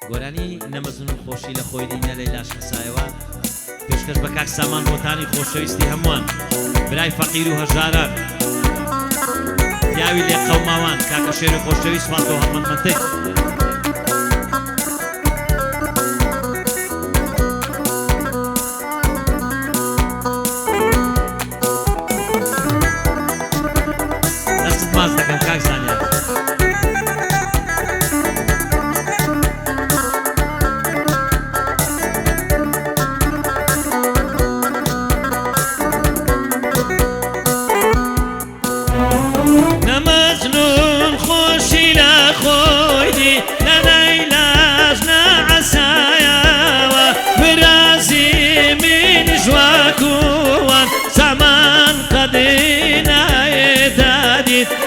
گۆرانی نەمەزن و خۆشی لە خۆی دینە لەیلاش خسایەوە پێشکەش بە کاک سامان بۆتانی خۆشەویستی هەمووان برای فەقیر و هەژاران پیاوی لێ قەوماوان کاکە شێری خۆشەویست فاتۆ هەڵمەندمەتەی دەستت ماز دەکەم کاک زانیار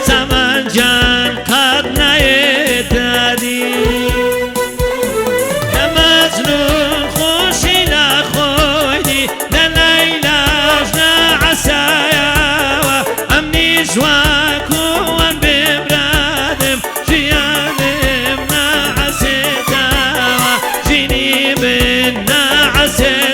سامان جان قد نایدادی نمزنون خوشی نخویدی نلیلاش نعسایا و امنی جواکوان ببرادم جیانم نعسیتا و جینی من نعسیتا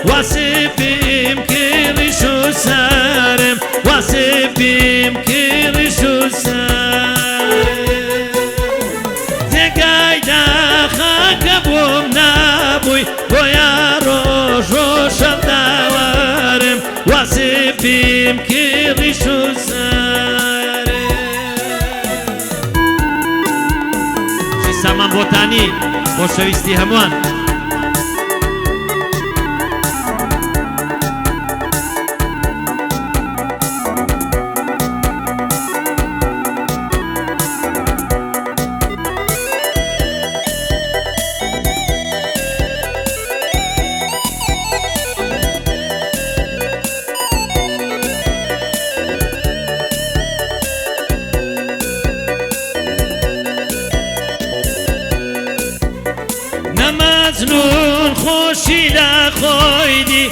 واسبیم کریشو سرم واسبیم کریشو سرم زگای داخل کبوم نبوی بایا روزو شدوارم واسبیم کریشو سرم شی سامان بۆتانی خۆشەویستی هەمووان مزنون خوشی لخویدی